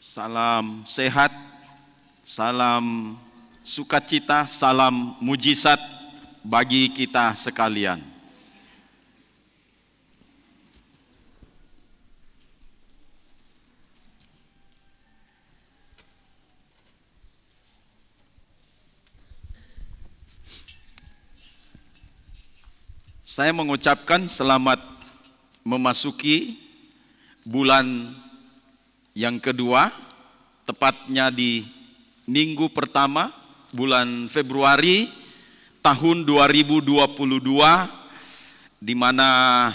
Salam sehat, salam sukacita, salam mujizat bagi kita sekalian. Saya mengucapkan selamat memasuki bulan yang kedua, tepatnya di minggu pertama bulan Februari tahun 2022, di mana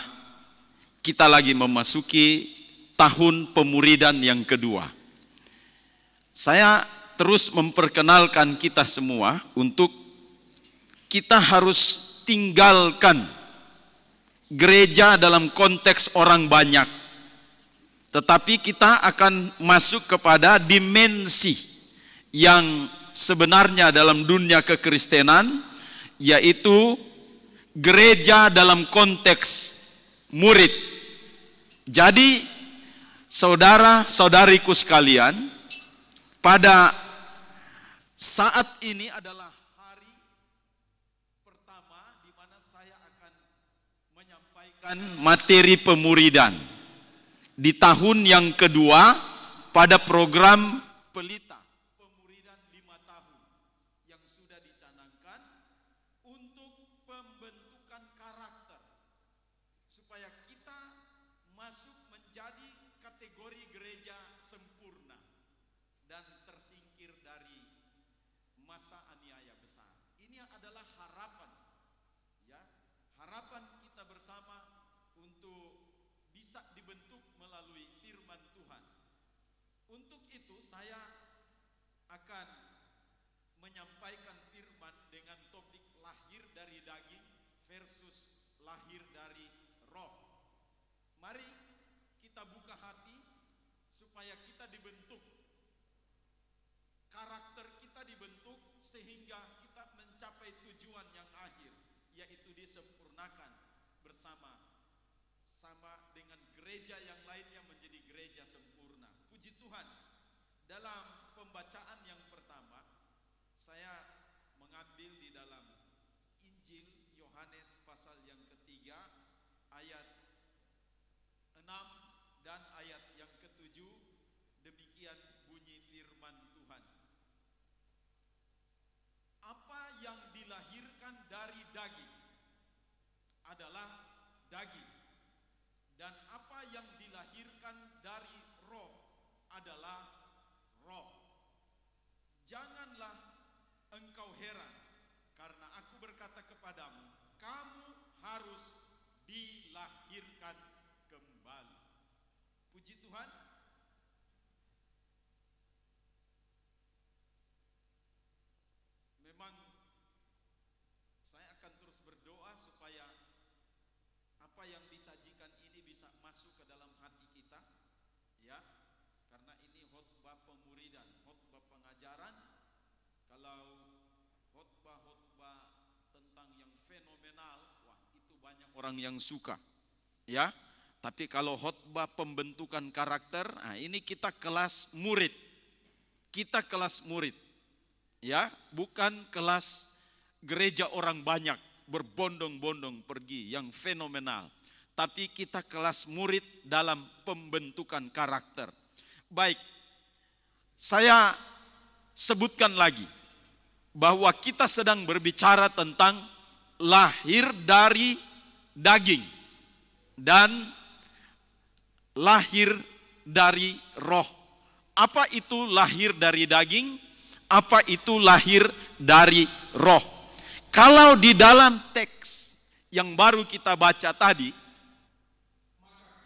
kita lagi memasuki tahun pemuridan yang kedua. Saya terus memperkenalkan kita semua untuk kita harus tinggalkan gereja dalam konteks orang banyak. Tetapi kita akan masuk kepada dimensi yang sebenarnya dalam dunia kekristenan, yaitu gereja dalam konteks murid. Jadi saudara-saudariku sekalian, pada saat ini adalah hari pertama di mana saya akan menyampaikan materi pemuridan. Di tahun yang kedua pada program Pelita Pemuridan 5 tahun yang sudah dicanangkan untuk pembentukan karakter supaya kita masuk menjadi kategori gereja sempurna dan tersingkir dari masa aniaya besar. Ini adalah harapan, ya, harapan kita bersama untuk bisa dibentuk melalui firman Tuhan. Untuk itu saya akan menyampaikan firman dengan topik lahir dari daging versus lahir dari roh. Mari kita buka hati supaya kita dibentuk, karakter kita dibentuk sehingga kita mencapai tujuan yang akhir, yaitu disempurnakan bersama dengan gereja yang lainnya menjadi gereja sempurna. Puji Tuhan. Dalam pembacaan yang pertama, saya mengambil di dalam Injil Yohanes pasal yang ketiga, ayat 6 dan ayat yang ke-7. Demikian bunyi firman Tuhan. Apa yang dilahirkan dari daging adalah daging, dan apa yang dilahirkan dari roh adalah roh. Janganlah engkau heran, karena aku berkata kepadamu, kamu harus dilahirkan kembali. Puji Tuhan. Memang saya akan terus berdoa supaya apa yang disajikan ini bisa masuk ke dalam hati kita, ya, karena ini khotbah pemuridan, khotbah pengajaran. Kalau khotbah tentang yang fenomenal, wah, itu banyak orang yang suka, ya. Tapi kalau khotbah pembentukan karakter, nah ini kita kelas murid, ya, bukan kelas gereja orang banyak berbondong-bondong pergi yang fenomenal, tapi kita kelas murid dalam pembentukan karakter. Baik, saya sebutkan lagi bahwa kita sedang berbicara tentang lahir dari daging dan lahir dari roh. Apa itu lahir dari daging? Apa itu lahir dari roh? Kalau di dalam teks yang baru kita baca tadi,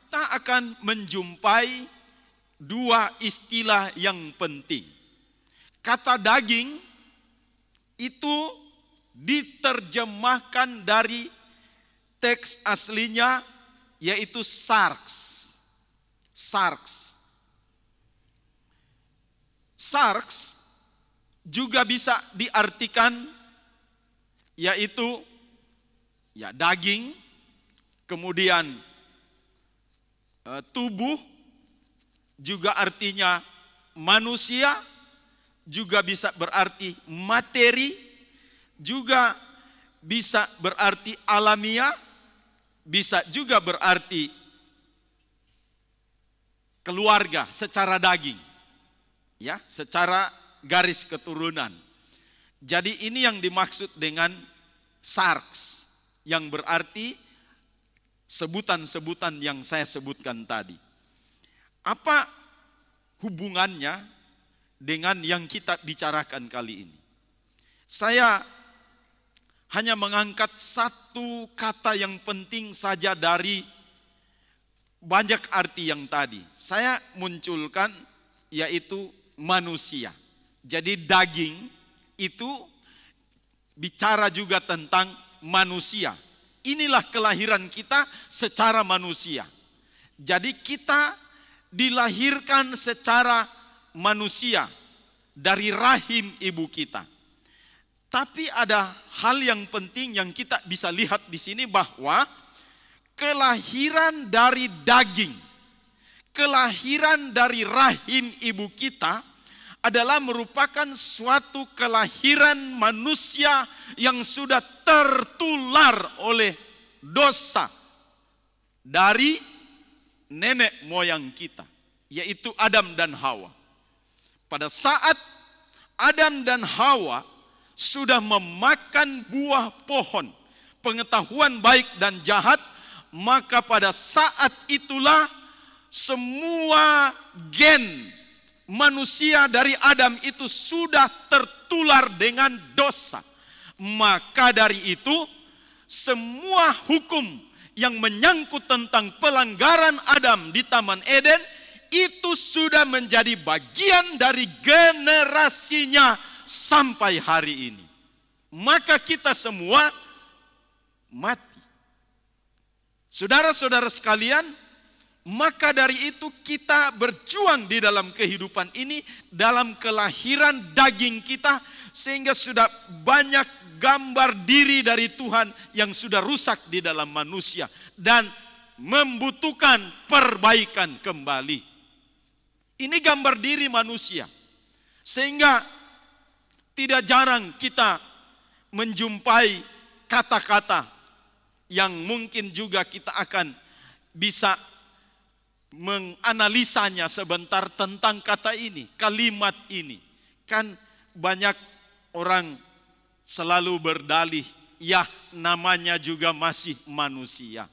kita akan menjumpai dua istilah yang penting. Kata daging itu diterjemahkan dari teks aslinya, yaitu sarx. Sarx. Sarx juga bisa diartikan yaitu daging, kemudian tubuh, juga artinya manusia, juga bisa berarti materi, juga bisa berarti alamiah, bisa juga berarti keluarga secara daging, secara garis keturunan. Jadi ini yang dimaksud dengan sarx, yang berarti sebutan-sebutan yang saya sebutkan tadi. Apa hubungannya dengan yang kita bicarakan kali ini? Saya hanya mengangkat satu kata yang penting saja dari banyak arti yang tadi. Saya munculkan yaitu manusia. Jadi daging itu bicara juga tentang manusia. Inilah kelahiran kita secara manusia. Jadi kita dilahirkan secara manusia dari rahim ibu kita. Tapi ada hal yang penting yang kita bisa lihat di sini, bahwa kelahiran dari daging, kelahiran dari rahim ibu kita adalah merupakan suatu kelahiran manusia yang sudah tertular oleh dosa dari nenek moyang kita, yaitu Adam dan Hawa. Pada saat Adam dan Hawa sudah memakan buah pohon pengetahuan baik dan jahat, maka pada saat itulah semua gen manusia dari Adam itu sudah tertular dengan dosa. Maka dari itu semua hukum yang menyangkut tentang pelanggaran Adam di Taman Eden itu sudah menjadi bagian dari generasinya sampai hari ini. Maka kita semua mati. Saudara-saudara sekalian, maka dari itu kita berjuang di dalam kehidupan ini, dalam kelahiran daging kita, sehingga sudah banyak gambar diri dari Tuhan yang sudah rusak di dalam manusia dan membutuhkan perbaikan kembali. Ini gambar diri manusia, sehingga tidak jarang kita menjumpai kata-kata yang mungkin juga kita akan bisa menganalisanya sebentar tentang kata ini, kalimat ini. Kan banyak orang selalu berdalih, ya namanya juga masih manusia.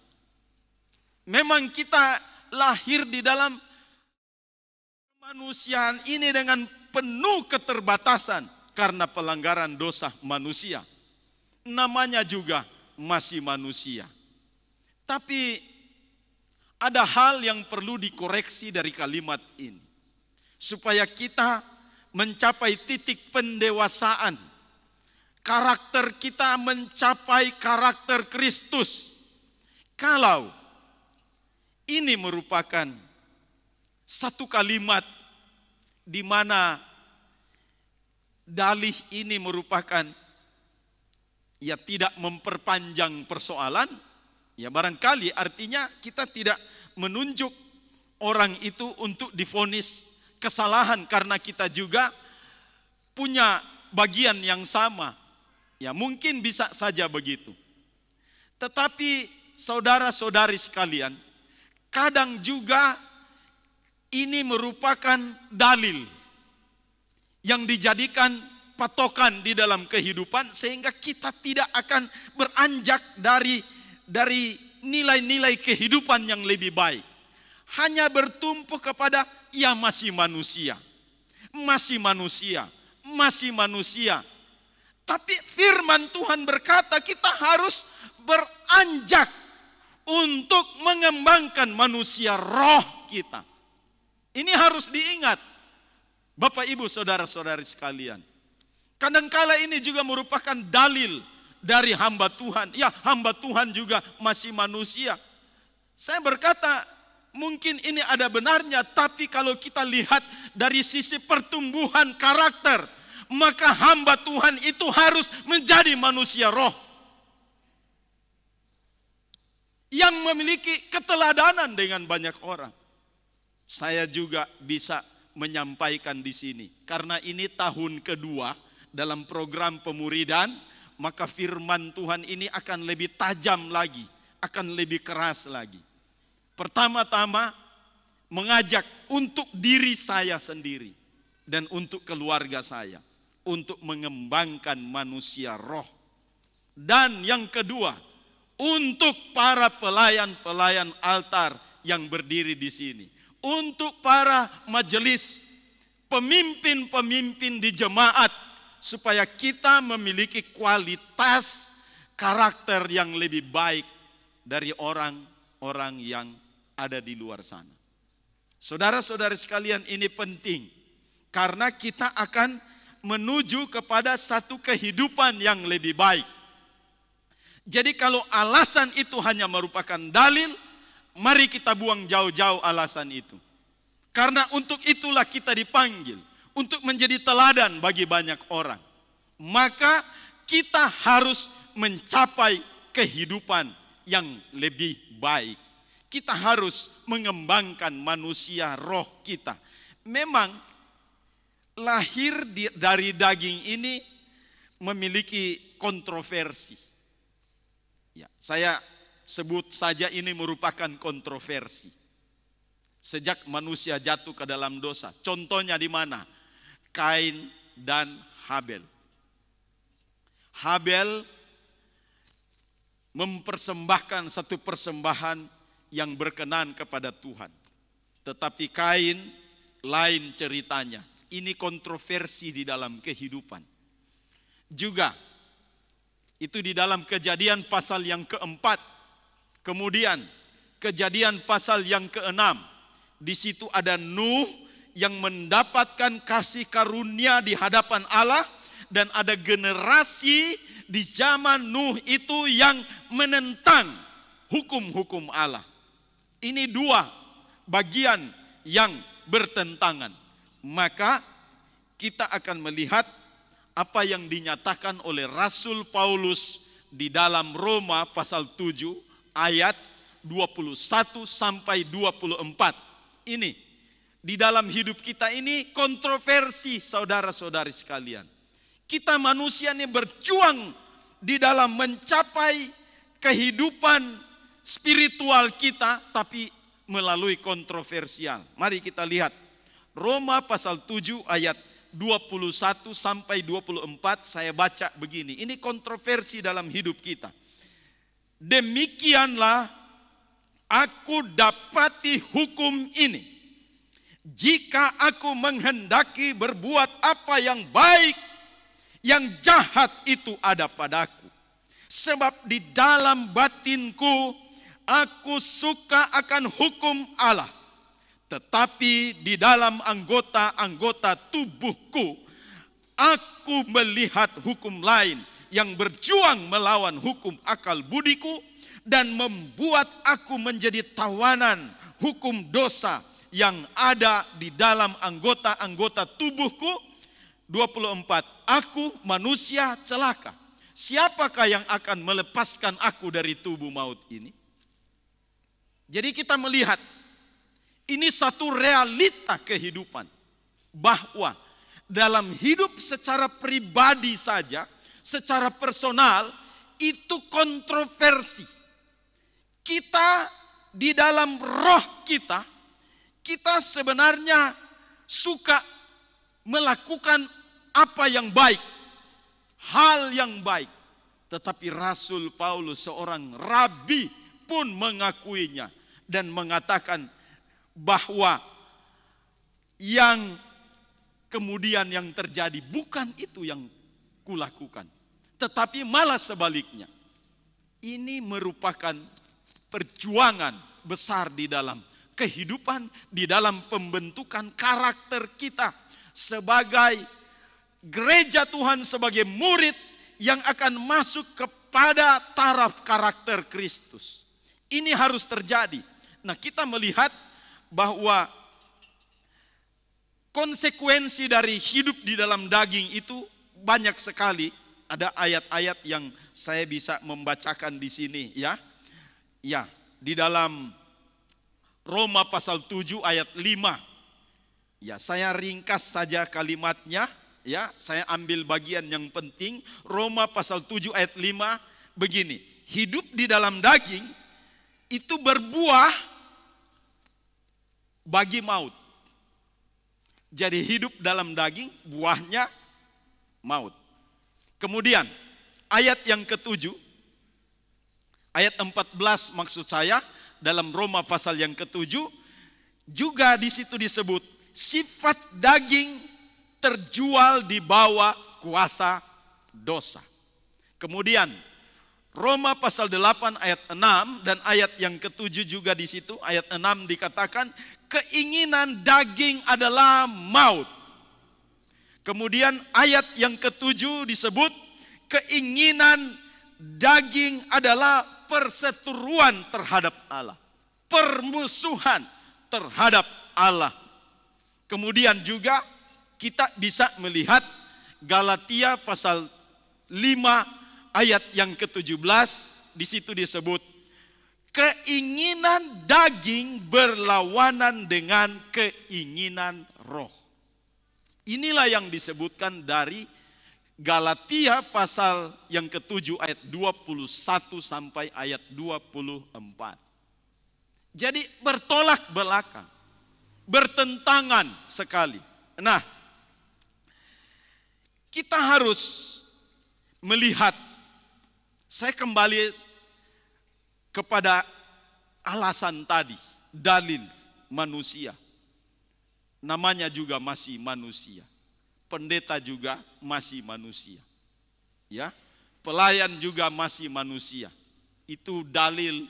Memang kita lahir di dalam kemanusiaan ini dengan penuh keterbatasan karena pelanggaran dosa manusia. Namanya juga masih manusia. Tapi ada hal yang perlu dikoreksi dari kalimat ini, supaya kita mencapai titik pendewasaan. Karakter kita mencapai karakter Kristus. Kalau ini merupakan satu kalimat di mana dalih ini merupakan tidak memperpanjang persoalan, barangkali artinya kita tidak menunjuk orang itu untuk divonis kesalahan karena kita juga punya bagian yang sama. Ya mungkin bisa saja begitu. Tetapi saudara-saudari sekalian, kadang juga ini merupakan dalil yang dijadikan patokan di dalam kehidupan, sehingga kita tidak akan beranjak dari nilai-nilai kehidupan yang lebih baik. Hanya bertumpu kepada masih manusia. Masih manusia. Masih manusia. Tapi firman Tuhan berkata kita harus beranjak untuk mengembangkan manusia roh kita. Ini harus diingat, Bapak Ibu saudara-saudari sekalian. Kadangkala ini juga merupakan dalil dari hamba Tuhan. Ya, hamba Tuhan juga masih manusia. Saya berkata, mungkin ini ada benarnya, tapi kalau kita lihat dari sisi pertumbuhan karakter, maka hamba Tuhan itu harus menjadi manusia roh yang memiliki keteladanan dengan banyak orang. Saya juga bisa menyampaikan di sini, karena ini tahun kedua dalam program pemuridan, maka firman Tuhan ini akan lebih tajam lagi, akan lebih keras lagi. Pertama-tama mengajak untuk diri saya sendiri dan untuk keluarga saya, untuk mengembangkan manusia roh. Dan yang kedua, untuk para pelayan-pelayan altar yang berdiri di sini, untuk para majelis, pemimpin-pemimpin di jemaat, supaya kita memiliki kualitas karakter yang lebih baik dari orang-orang yang ada di luar sana. Saudara-saudara sekalian, ini penting karena kita akan menuju kepada satu kehidupan yang lebih baik. Jadi kalau alasan itu hanya merupakan dalil, mari kita buang jauh-jauh alasan itu. Karena untuk itulah kita dipanggil, untuk menjadi teladan bagi banyak orang. Maka kita harus mencapai kehidupan yang lebih baik. Kita harus mengembangkan manusia roh kita. Memang lahir dari daging ini memiliki kontroversi. Ya, saya sebut saja ini merupakan kontroversi. Sejak manusia jatuh ke dalam dosa. Contohnya di mana? Kain dan Habel. Habel mempersembahkan satu persembahan yang berkenan kepada Tuhan. Tetapi Kain lain ceritanya. Ini kontroversi di dalam kehidupan. Juga itu di dalam Kejadian pasal yang keempat. Kemudian Kejadian pasal yang keenam. Di situ ada Nuh yang mendapatkan kasih karunia di hadapan Allah. Dan ada generasi di zaman Nuh itu yang menentang hukum-hukum Allah. Ini dua bagian yang bertentangan. Maka kita akan melihat apa yang dinyatakan oleh Rasul Paulus di dalam Roma pasal 7 ayat 21 sampai 24. Ini di dalam hidup kita ini kontroversi, saudara-saudari sekalian. Kita manusia ini berjuang di dalam mencapai kehidupan spiritual kita, tapi melalui kontroversial. Mari kita lihat Roma pasal 7 ayat 21 sampai 24, saya baca begini. Ini kontroversi dalam hidup kita. Demikianlah aku dapati hukum ini. Jika aku menghendaki berbuat apa yang baik, yang jahat itu ada padaku. Sebab di dalam batinku aku suka akan hukum Allah. Tetapi di dalam anggota-anggota tubuhku, aku melihat hukum lain yang berjuang melawan hukum akal budiku dan membuat aku menjadi tawanan hukum dosa yang ada di dalam anggota-anggota tubuhku. 24. Aku manusia celaka. Siapakah yang akan melepaskan aku dari tubuh maut ini? Jadi kita melihat ini satu realita kehidupan, bahwa dalam hidup secara pribadi saja, secara personal, itu kontroversi. Kita di dalam roh kita sebenarnya suka melakukan apa yang baik, hal yang baik. Tetapi Rasul Paulus, seorang rabi, pun mengakuinya dan mengatakan bahwa yang kemudian yang terjadi bukan itu yang kulakukan, tetapi malah sebaliknya. Ini merupakan perjuangan besar di dalam kehidupan, di dalam pembentukan karakter kita sebagai gereja Tuhan, sebagai murid yang akan masuk kepada taraf karakter Kristus. Ini harus terjadi. Nah, kita melihat bahwa konsekuensi dari hidup di dalam daging itu banyak sekali. Ada ayat-ayat yang saya bisa membacakan di sini, ya. Ya, di dalam Roma pasal 7 ayat 5. Ya, saya ringkas saja kalimatnya, ya. Saya ambil bagian yang penting. Roma pasal 7 ayat 5 begini. Hidup di dalam daging itu berbuah bagi maut. Jadi hidup dalam daging buahnya maut. Kemudian ayat yang ketujuh, ayat 14 maksud saya, dalam Roma pasal yang ketujuh, juga di situ disebut sifat daging terjual di bawah kuasa dosa. Kemudian Roma pasal 8 ayat 6 dan ayat yang ketujuh juga di situ, ayat 6 dikatakan keinginan daging adalah maut. Kemudian ayat yang ketujuh disebut keinginan daging adalah perseteruan terhadap Allah, permusuhan terhadap Allah. Kemudian juga kita bisa melihat Galatia pasal 5 ayat yang ke-17, di situ disebut keinginan daging berlawanan dengan keinginan roh. Inilah yang disebutkan dari Galatia pasal yang ke-7 ayat 21 sampai ayat 24. Jadi bertolak belakang, bertentangan sekali. Nah, kita harus melihat, saya kembali kepada alasan tadi, dalil manusia. Namanya juga masih manusia. Pendeta juga masih manusia. Ya, pelayan juga masih manusia. Itu dalil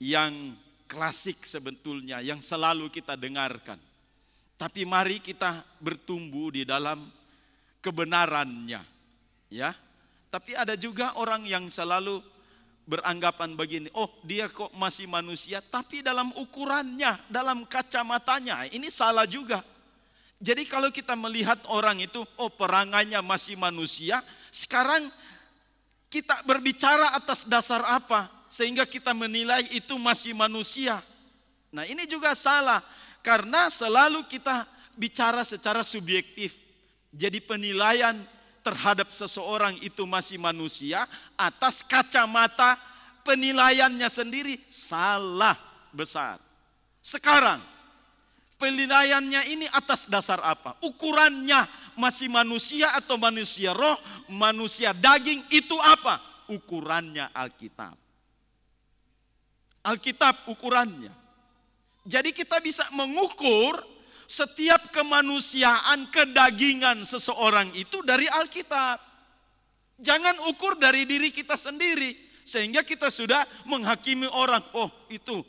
yang klasik sebetulnya, yang selalu kita dengarkan. Tapi mari kita bertumbuh di dalam kebenarannya. Ya, tapi ada juga orang yang selalu beranggapan begini, oh dia kok masih manusia, tapi dalam ukurannya, dalam kacamatanya, ini salah juga. Jadi kalau kita melihat orang itu, oh perangainya masih manusia, sekarang kita berbicara atas dasar apa? Sehingga kita menilai itu masih manusia. Nah ini juga salah, karena selalu kita bicara secara subjektif. Jadi penilaian terhadap seseorang itu masih manusia atas kacamata penilaiannya sendiri salah besar. Sekarang penilaiannya ini atas dasar apa? Ukurannya masih manusia atau manusia roh, manusia daging, itu apa? Ukurannya Alkitab. Alkitab ukurannya. Jadi kita bisa mengukur setiap kemanusiaan, kedagingan seseorang itu dari Alkitab. Jangan ukur dari diri kita sendiri, sehingga kita sudah menghakimi orang, oh itu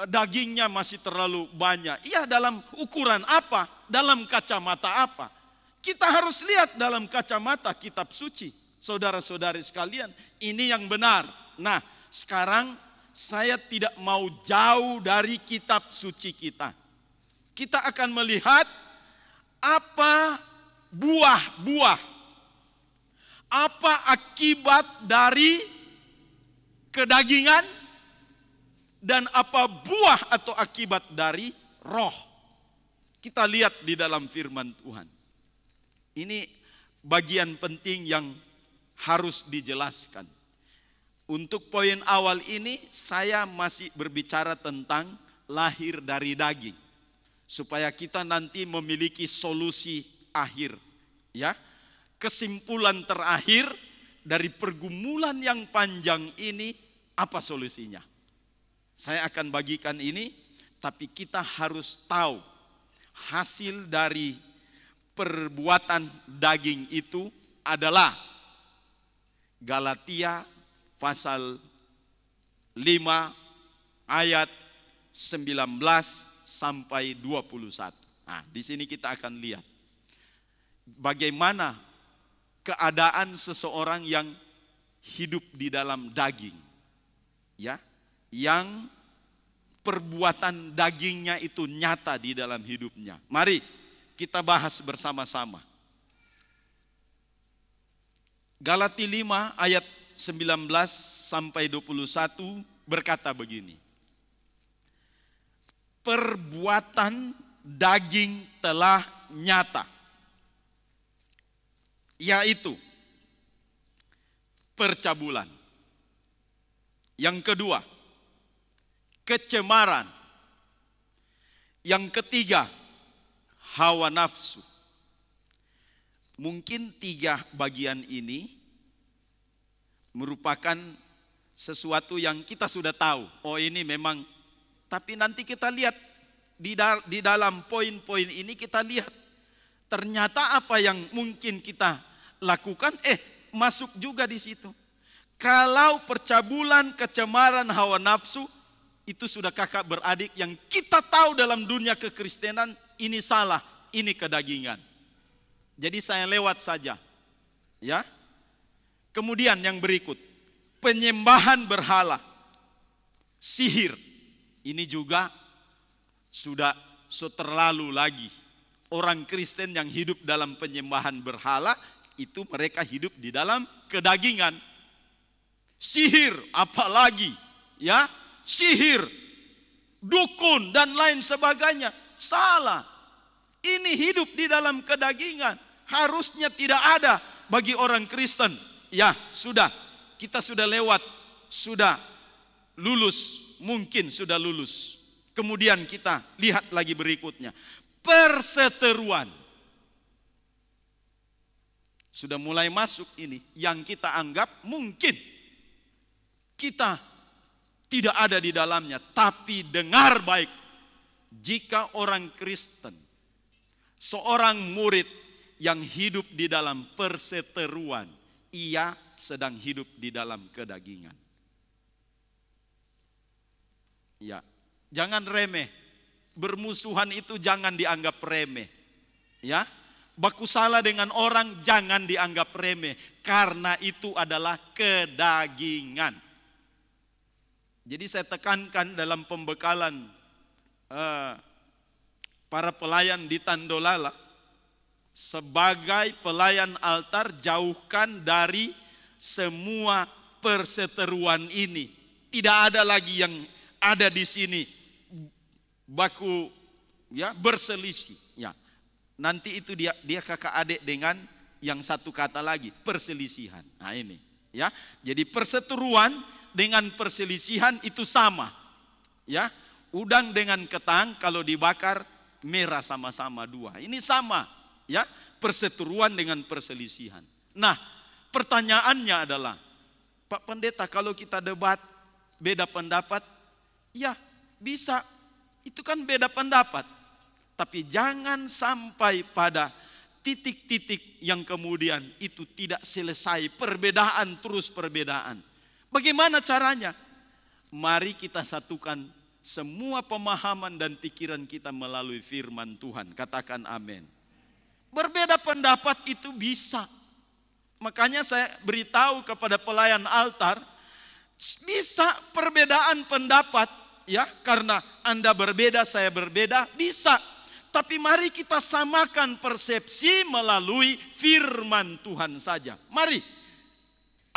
dagingnya masih terlalu banyak. Iya, dalam ukuran apa? Dalam kacamata apa? Kita harus lihat dalam kacamata kitab suci. Saudara-saudari sekalian, ini yang benar. Nah, sekarang saya tidak mau jauh dari kitab suci kita. Kita akan melihat apa buah-buah, apa akibat dari kedagingan, dan apa buah atau akibat dari roh. Kita lihat di dalam firman Tuhan. Ini bagian penting yang harus dijelaskan. Untuk poin awal ini saya masih berbicara tentang lahir dari daging. Supaya kita nanti memiliki solusi akhir. Ya, kesimpulan terakhir dari pergumulan yang panjang ini, apa solusinya? Saya akan bagikan ini, tapi kita harus tahu hasil dari perbuatan daging itu adalah Galatia pasal 5 ayat 19 sampai 21. Nah, di sini kita akan lihat bagaimana keadaan seseorang yang hidup di dalam daging, ya, yang perbuatan dagingnya itu nyata di dalam hidupnya. Mari kita bahas bersama-sama. Galati 5 ayat 19 sampai 21 berkata begini. Perbuatan daging telah nyata, yaitu percabulan. Yang kedua, kecemaran. Yang ketiga, hawa nafsu. Mungkin 3 bagian ini merupakan sesuatu yang kita sudah tahu. Oh, ini memang, tapi nanti kita lihat di dalam poin-poin ini kita lihat ternyata apa yang mungkin kita lakukan masuk juga di situ. Kalau percabulan, kecemaran, hawa nafsu itu sudah kakak beradik yang kita tahu dalam dunia kekristenan ini salah, ini kedagingan. Jadi saya lewat saja, ya. Kemudian yang berikut, penyembahan berhala, sihir. Ini juga sudah terlalu lagi. Orang Kristen yang hidup dalam penyembahan berhala itu mereka hidup di dalam kedagingan. Sihir apalagi, ya, sihir, dukun dan lain sebagainya, salah. Ini hidup di dalam kedagingan. Harusnya tidak ada bagi orang Kristen. Ya, sudah. Kita sudah lewat. Sudah lulus. Mungkin sudah lulus. Kemudian kita lihat lagi berikutnya. Perseteruan. Sudah mulai masuk ini. Yang kita anggap mungkin kita tidak ada di dalamnya. Tapi dengar baik. Jika orang Kristen, seorang murid yang hidup di dalam perseteruan, ia sedang hidup di dalam kedagingan. Ya, jangan remeh. Bermusuhan itu jangan dianggap remeh. Ya, baku salah dengan orang jangan dianggap remeh, karena itu adalah kedagingan. Jadi saya tekankan dalam pembekalan para pelayan di Tandolala, sebagai pelayan altar, jauhkan dari semua perseteruan ini. Tidak ada lagi yang ada di sini baku, ya, berselisih, ya. Nanti itu dia kakak adik dengan yang satu kata lagi, perselisihan. Nah ini, ya. Jadi perseteruan dengan perselisihan itu sama, ya. Udang dengan ketang kalau dibakar merah sama-sama dua. Ini sama, ya, perseteruan dengan perselisihan. Nah, pertanyaannya adalah, Pak Pendeta, kalau kita debat beda pendapat, ya bisa, itu kan beda pendapat. Tapi jangan sampai pada titik-titik yang kemudian itu tidak selesai, perbedaan terus perbedaan. Bagaimana caranya? Mari kita satukan semua pemahaman dan pikiran kita melalui firman Tuhan. Katakan amin. Berbeda pendapat itu bisa. Makanya saya beritahu kepada pelayan altar, bisa perbedaan pendapat, ya, karena Anda berbeda, saya berbeda, bisa. Tapi mari kita samakan persepsi melalui firman Tuhan saja. Mari.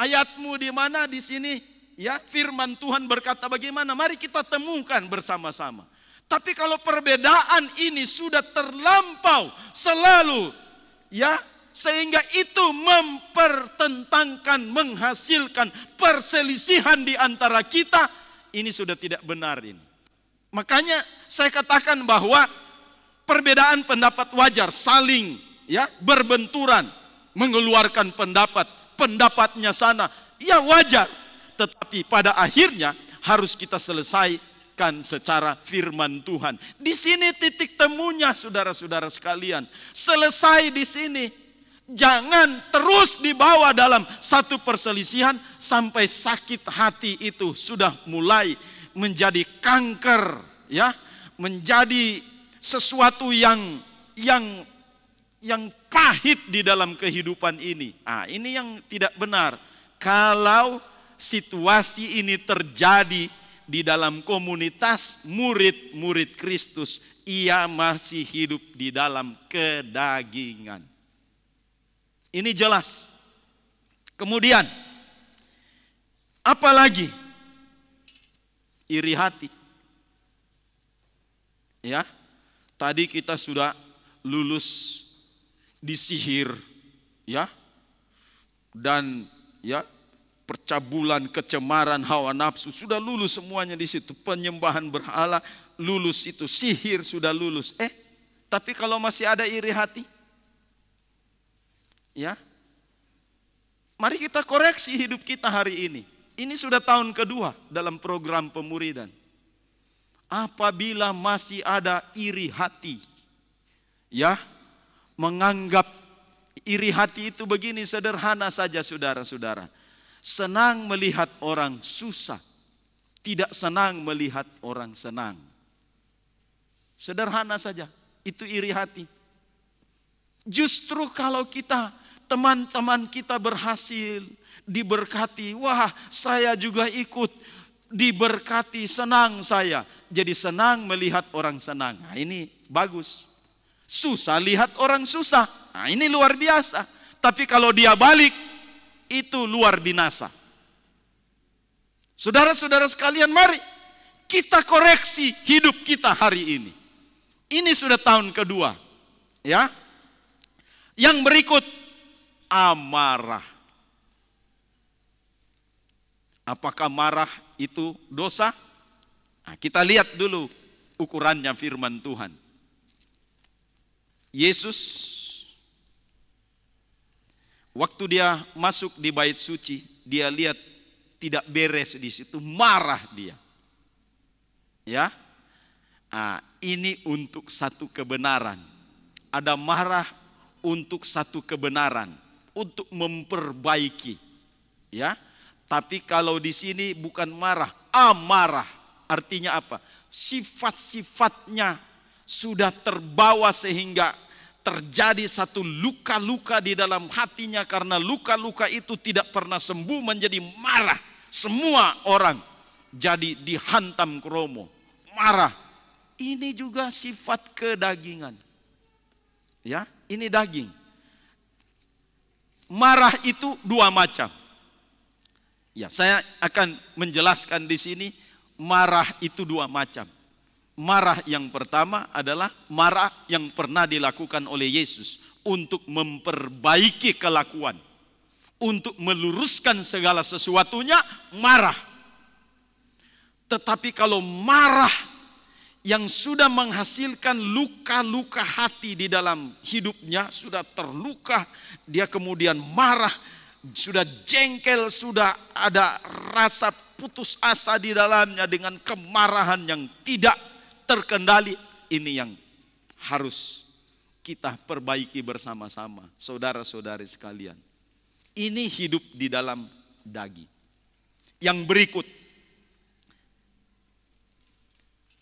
Ayatmu di mana di sini? Ya, firman Tuhan berkata bagaimana? Mari kita temukan bersama-sama. Tapi kalau perbedaan ini sudah terlampau selalu, ya, sehingga itu mempertentangkan, menghasilkan perselisihan di antara kita, ini sudah tidak benar ini. Makanya saya katakan bahwa perbedaan pendapat wajar, saling, ya, berbenturan, mengeluarkan pendapat, pendapatnya sana, ya wajar. Tetapi pada akhirnya harus kita selesaikan secara firman Tuhan. Di sini titik temunya, saudara-saudara sekalian. Selesai di sini. Jangan terus dibawa dalam satu perselisihan sampai sakit hati itu sudah mulai menjadi kanker, ya, menjadi sesuatu yang yang pahit di dalam kehidupan ini. Ini yang tidak benar. Kalau situasi ini terjadi di dalam komunitas murid-murid Kristus, ia masih hidup di dalam kedagingan. Ini jelas. Kemudian, apalagi? Iri hati. Ya, tadi kita sudah lulus di sihir, ya, dan ya percabulan, kecemaran, hawa nafsu sudah lulus semuanya di situ. Penyembahan berhala lulus itu, sihir sudah lulus. Tapi kalau masih ada iri hati, ya, mari kita koreksi hidup kita hari ini. Ini sudah tahun kedua dalam program pemuridan. Apabila masih ada iri hati, ya, menganggap iri hati itu begini sederhana saja, saudara-saudara. Senang melihat orang susah, tidak senang melihat orang senang. Sederhana saja, itu iri hati. Justru kalau kita, teman-teman kita berhasil, diberkati, wah saya juga ikut diberkati, senang saya. Jadi senang melihat orang senang. Ini bagus. Susah lihat orang susah. Ini luar biasa. Tapi kalau dia balik, itu luar binasa. Saudara-saudara sekalian, mari kita koreksi hidup kita hari ini. Ini sudah tahun kedua, ya. Yang berikut, amarah. Apakah marah itu dosa? Kita lihat dulu ukurannya firman Tuhan. Yesus, waktu dia masuk di bait suci, dia lihat tidak beres di situ, marah dia. Ya, ini untuk satu kebenaran. Ada marah untuk satu kebenaran, untuk memperbaiki. Ya, tapi kalau di sini bukan marah, amarah. Artinya apa? Sifat-sifatnya sudah terbawa sehingga terjadi satu luka-luka di dalam hatinya, karena luka-luka itu tidak pernah sembuh, menjadi marah. Semua orang jadi dihantam kromo, marah. Ini juga sifat kedagingan. Ya, ini daging. Marah itu dua macam. Ya, saya akan menjelaskan di sini, marah itu dua macam. Marah yang pertama adalah marah yang pernah dilakukan oleh Yesus untuk memperbaiki kelakuan, untuk meluruskan segala sesuatunya, marah. Tetapi kalau marah yang sudah menghasilkan luka-luka hati di dalam hidupnya, sudah terluka, dia kemudian marah, sudah jengkel, sudah ada rasa putus asa di dalamnya dengan kemarahan yang tidak terkendali, ini yang harus kita perbaiki bersama-sama, saudara-saudari sekalian. Ini hidup di dalam daging. Yang berikut,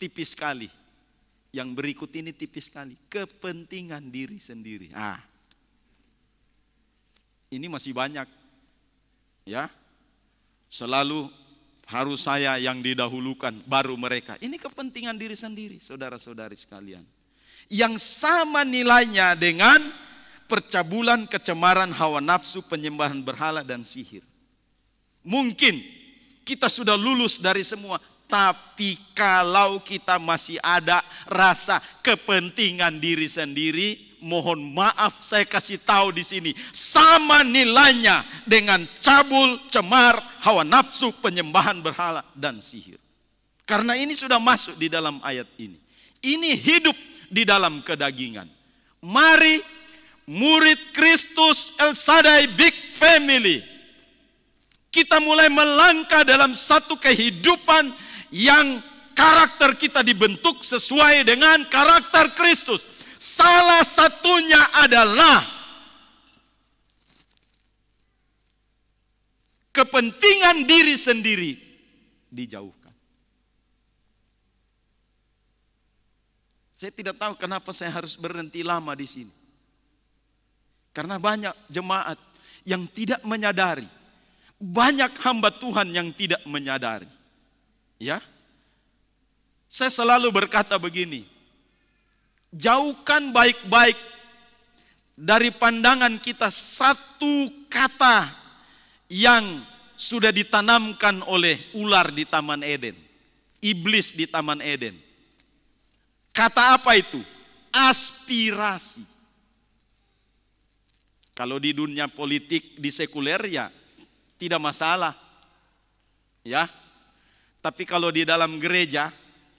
tipis sekali. Yang berikut ini tipis sekali, kepentingan diri sendiri. Ini masih banyak, ya. Selalu harus saya yang didahulukan, baru mereka. Ini kepentingan diri sendiri, saudara-saudari sekalian. Yang sama nilainya dengan percabulan, kecemaran, hawa nafsu, penyembahan berhala, dan sihir. Mungkin kita sudah lulus dari semua, tapi kalau kita masih ada rasa kepentingan diri sendiri, mohon maaf saya kasih tahu di sini, sama nilainya dengan cabul, cemar, hawa nafsu, penyembahan berhala, dan sihir. Karena ini sudah masuk di dalam ayat ini. Ini hidup di dalam kedagingan. Mari murid Kristus El Shaddai Big Family, kita mulai melangkah dalam satu kehidupan yang karakter kita dibentuk sesuai dengan karakter Kristus. Salah satunya adalah kepentingan diri sendiri dijauhkan. Saya tidak tahu kenapa saya harus berhenti lama di sini. Karena banyak jemaat yang tidak menyadari. Banyak hamba Tuhan yang tidak menyadari. Ya. Saya selalu berkata begini. Jauhkan baik-baik dari pandangan kita satu kata yang sudah ditanamkan oleh ular di Taman Eden. Iblis di Taman Eden. Kata apa itu? Aspirasi. Kalau di dunia politik, di sekuler ya tidak masalah. Ya. Tapi kalau di dalam gereja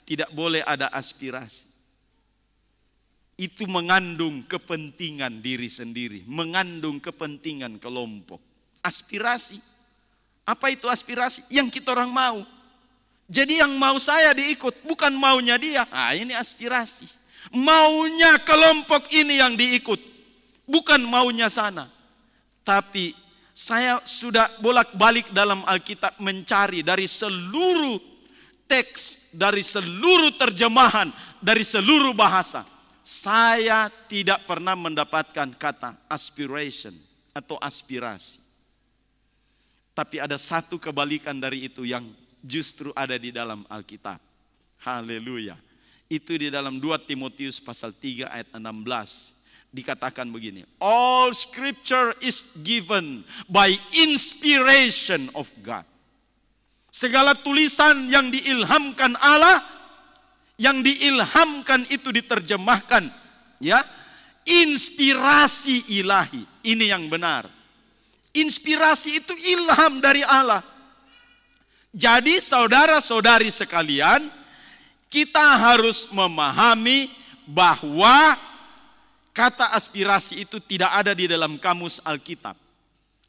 tidak boleh ada aspirasi. Itu mengandung kepentingan diri sendiri, mengandung kepentingan kelompok. Aspirasi. Apa itu aspirasi? Yang kita orang mau. Jadi yang mau saya diikut, bukan maunya dia. Ah, ini aspirasi. Maunya kelompok ini yang diikut, bukan maunya sana. Tapi saya sudah bolak-balik dalam Alkitab mencari dari seluruh teks, dari seluruh terjemahan, dari seluruh bahasa. Saya tidak pernah mendapatkan kata aspiration atau aspirasi. Tapi ada satu kebalikan dari itu yang justru ada di dalam Alkitab. Haleluya. Itu di dalam 2 Timotius pasal 3 ayat 16. Dikatakan begini. All scripture is given by inspiration of God. Segala tulisan yang diilhamkan Allah, yang diilhamkan itu diterjemahkan. Ya, inspirasi ilahi. Ini yang benar. Inspirasi itu ilham dari Allah. Jadi saudara-saudari sekalian, kita harus memahami bahwa kata aspirasi itu tidak ada di dalam kamus Alkitab.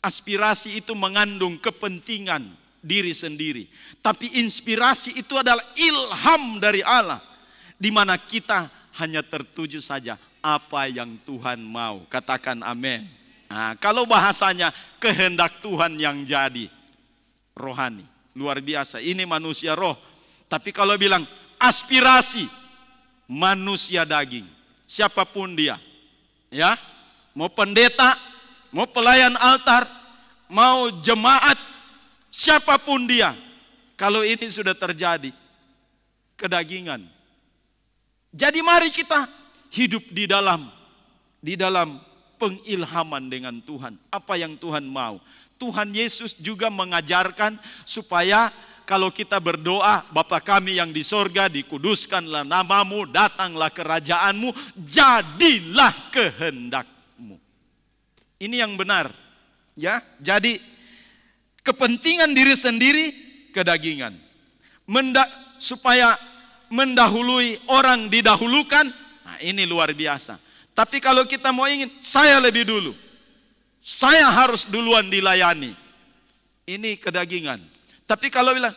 Aspirasi itu mengandung kepentingan diri sendiri. Tapi inspirasi itu adalah ilham dari Allah. Di mana kita hanya tertuju saja apa yang Tuhan mau. Katakan amin. Nah, kalau bahasanya kehendak Tuhan yang jadi rohani, luar biasa. Ini manusia roh. Tapi kalau bilang aspirasi, manusia daging, siapapun dia, ya, mau pendeta, mau pelayan altar, mau jemaat, siapapun dia, kalau ini sudah terjadi, kedagingan. Jadi mari kita hidup di dalam pengilhaman dengan Tuhan. Apa yang Tuhan mau. Tuhan Yesus juga mengajarkan supaya kalau kita berdoa, Bapa kami yang di sorga, dikuduskanlah namamu, datanglah kerajaanmu, jadilah kehendakmu. Ini yang benar. Ya, jadi kepentingan diri sendiri, kedagingan. Supaya mendahului orang didahulukan, nah ini luar biasa. Tapi kalau kita mau ingin, saya lebih dulu. Saya harus duluan dilayani. Ini kedagingan. Tapi kalau bilang,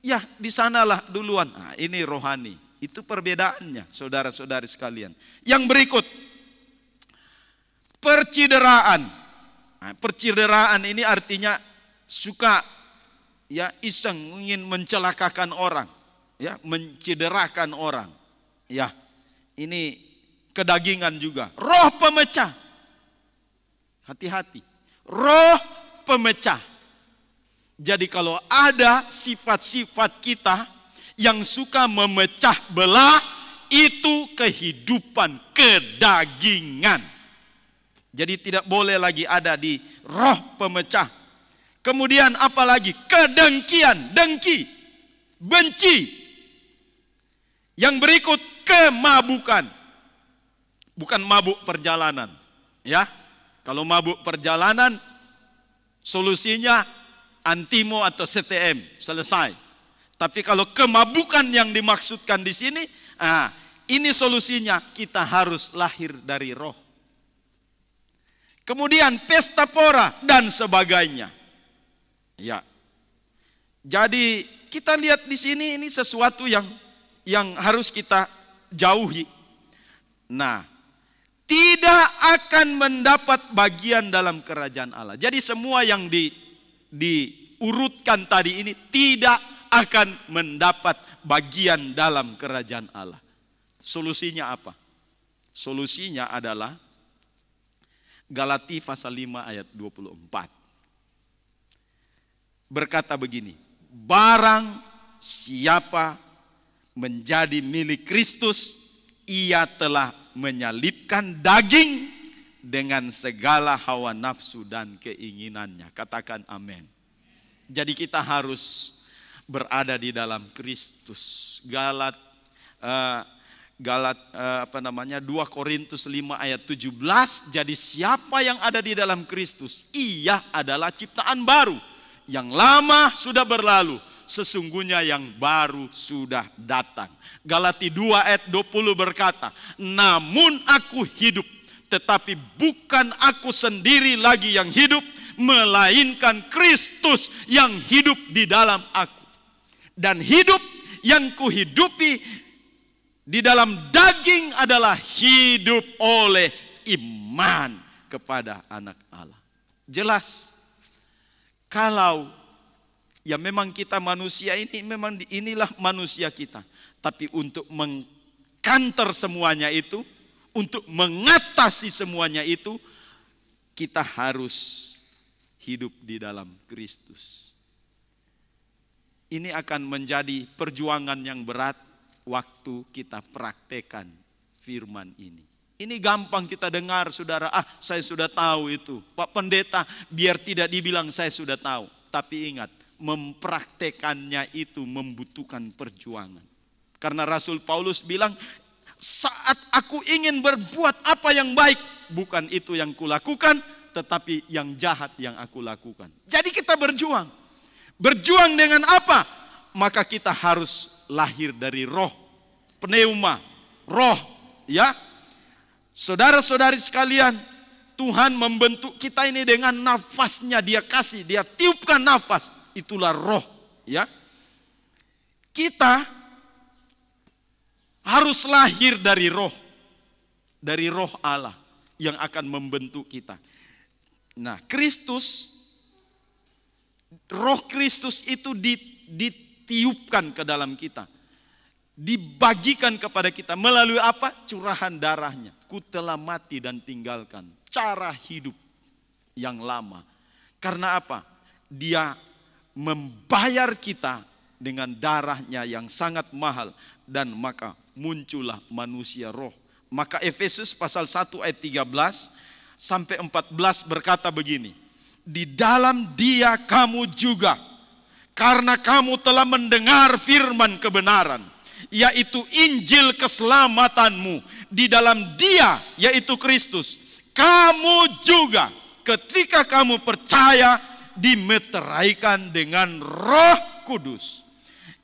ya di sanalah duluan. Nah, ini rohani. Itu perbedaannya, saudara-saudari sekalian. Yang berikut, percideraan. Nah, percideraan ini artinya suka, ya, iseng, ingin mencelakakan orang, ya, mencederakan orang. Ya, ini kedagingan juga. Roh pemecah. Hati-hati. Roh pemecah. Jadi kalau ada sifat-sifat kita yang suka memecah belah, itu kehidupan kedagingan. Jadi tidak boleh lagi ada di roh pemecah. Kemudian apalagi? Kedengkian, dengki, benci. Yang berikut kemabukan. Bukan mabuk perjalanan, ya. Kalau mabuk perjalanan, solusinya antimo atau CTM, selesai. Tapi kalau kemabukan yang dimaksudkan di sini, ini solusinya, kita harus lahir dari roh. Kemudian pesta pora dan sebagainya. Ya. Jadi kita lihat di sini ini sesuatu yang harus kita jauhi. Nah, tidak akan mendapat bagian dalam kerajaan Allah. Jadi semua yang diurutkan tadi ini tidak akan mendapat bagian dalam kerajaan Allah. Solusinya apa? Solusinya adalah Galati pasal 5 ayat 24. Berkata begini, barang siapa menjadi milik Kristus, ia telah menyalibkan daging dengan segala hawa nafsu dan keinginannya. Katakan amin. Jadi kita harus berada di dalam Kristus. 2 Korintus 5 ayat 17. Jadi siapa yang ada di dalam Kristus, ia adalah ciptaan baru. Yang lama sudah berlalu, sesungguhnya yang baru sudah datang. Galati 2 ayat 20 berkata, namun aku hidup, tetapi bukan aku sendiri lagi yang hidup, melainkan Kristus yang hidup di dalam aku. Dan hidup yang kuhidupi di dalam daging adalah hidup oleh iman kepada Anak Allah. Jelas, kalau ya memang kita manusia ini, memang inilah manusia kita. Tapi untuk mengkanter semuanya itu, untuk mengatasi semuanya itu, kita harus hidup di dalam Kristus. Ini akan menjadi perjuangan yang berat waktu kita praktekkan firman ini. Ini gampang kita dengar, saudara, saya sudah tahu itu. Pak Pendeta, biar tidak dibilang saya sudah tahu. Tapi ingat, mempraktekannya itu membutuhkan perjuangan. Karena Rasul Paulus bilang, saat aku ingin berbuat apa yang baik, bukan itu yang kulakukan, tetapi yang jahat yang aku lakukan. Jadi kita berjuang. Berjuang dengan apa? Maka kita harus lahir dari roh, pneuma, roh, ya. Saudara-saudari sekalian, Tuhan membentuk kita ini dengan nafasnya, Dia kasih, Dia tiupkan nafas, itulah roh, ya. Kita harus lahir dari roh Allah yang akan membentuk kita. Nah, Kristus, roh Kristus itu ditiupkan ke dalam kita. Dibagikan kepada kita melalui apa? Curahan darahnya. Ku telah mati dan tinggalkan cara hidup yang lama. Karena apa? Dia membayar kita dengan darahnya yang sangat mahal. Dan maka muncullah manusia roh. Maka Efesus pasal 1 ayat 13 sampai 14 berkata begini. Di dalam Dia kamu juga, karena kamu telah mendengar firman kebenaran, yaitu Injil keselamatanmu. Di dalam Dia, yaitu Kristus, kamu juga ketika kamu percaya dimeteraikan dengan Roh Kudus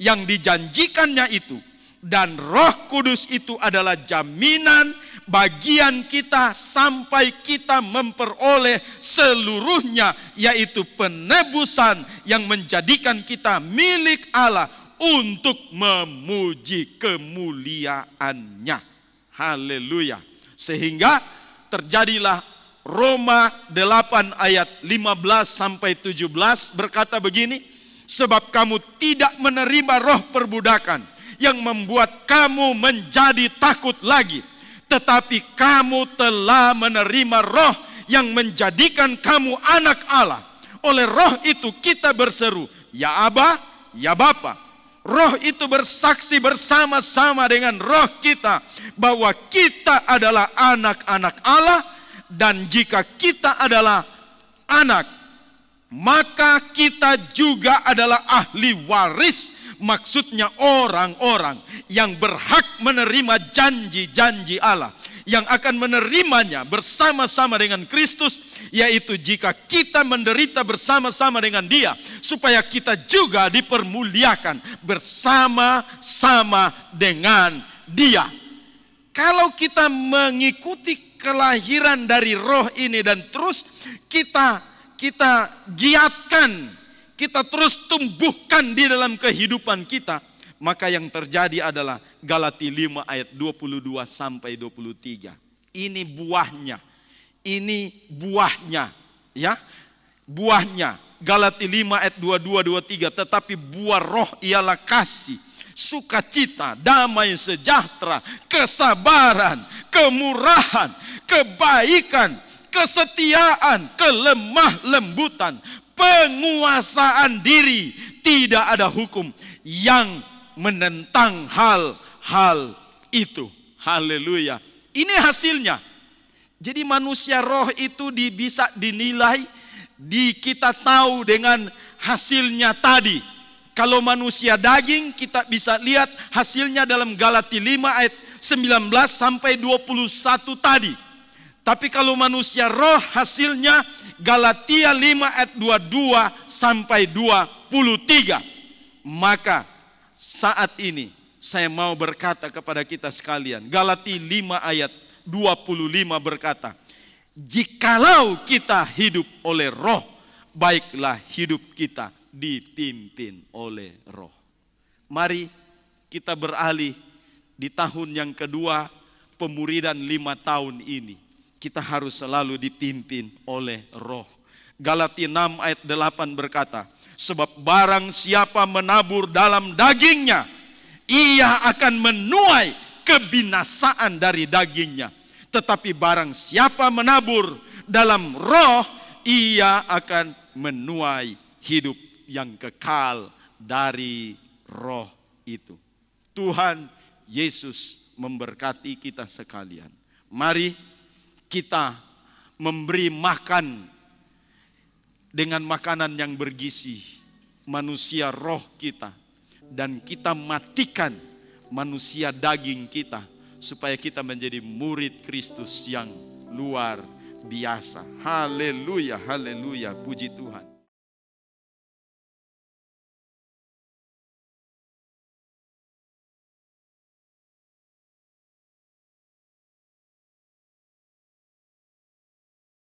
yang dijanjikannya itu. Dan Roh Kudus itu adalah jaminan bagian kita sampai kita memperoleh seluruhnya, yaitu penebusan yang menjadikan kita milik Allah untuk memuji kemuliaannya. Haleluya. Sehingga terjadilah Roma 8 ayat 15 sampai 17 berkata begini, sebab kamu tidak menerima roh perbudakan yang membuat kamu menjadi takut lagi, tetapi kamu telah menerima roh yang menjadikan kamu anak Allah. Oleh roh itu kita berseru, ya Aba, ya Bapa. Roh itu bersaksi bersama-sama dengan roh kita bahwa kita adalah anak-anak Allah. Dan jika kita adalah anak, maka kita juga adalah ahli waris. Maksudnya orang-orang yang berhak menerima janji-janji Allah, yang akan menerimanya bersama-sama dengan Kristus, yaitu jika kita menderita bersama-sama dengan Dia, supaya kita juga dipermuliakan bersama-sama dengan Dia. Kalau kita mengikuti kelahiran dari roh ini dan terus kita giatkan, kita terus tumbuhkan di dalam kehidupan kita, maka yang terjadi adalah Galati 5 ayat 22 sampai 23. Ini buahnya. Ini buahnya, ya. Buahnya Galati 5 ayat 22 23, tetapi buah roh ialah kasih, sukacita, damai sejahtera, kesabaran, kemurahan, kebaikan, kesetiaan, kelemah lembutan, penguasaan diri. Tidak ada hukum yang menentang hal-hal itu. Haleluya. Ini hasilnya. Jadi manusia roh itu bisa dinilai, kita tahu dengan hasilnya tadi. Kalau manusia daging kita bisa lihat hasilnya dalam Galatia 5 ayat 19 sampai 21 tadi. Tapi kalau manusia roh hasilnya Galatia 5 ayat 22 sampai 23. Maka saat ini saya mau berkata kepada kita sekalian, Galatia 5 ayat 25 berkata, jikalau kita hidup oleh roh, baiklah hidup kita dipimpin oleh roh. Mari kita beralih di tahun yang kedua pemuridan 5 tahun ini. Kita harus selalu dipimpin oleh roh. Galatia 6 ayat 8 berkata, sebab barang siapa menabur dalam dagingnya, ia akan menuai kebinasaan dari dagingnya. Tetapi barang siapa menabur dalam roh, ia akan menuai hidup yang kekal dari roh itu. Tuhan Yesus memberkati kita sekalian. Mari kita memberi makan dengan makanan yang bergizi manusia roh kita, dan kita matikan manusia daging kita supaya kita menjadi murid Kristus yang luar biasa. Haleluya, haleluya, puji Tuhan.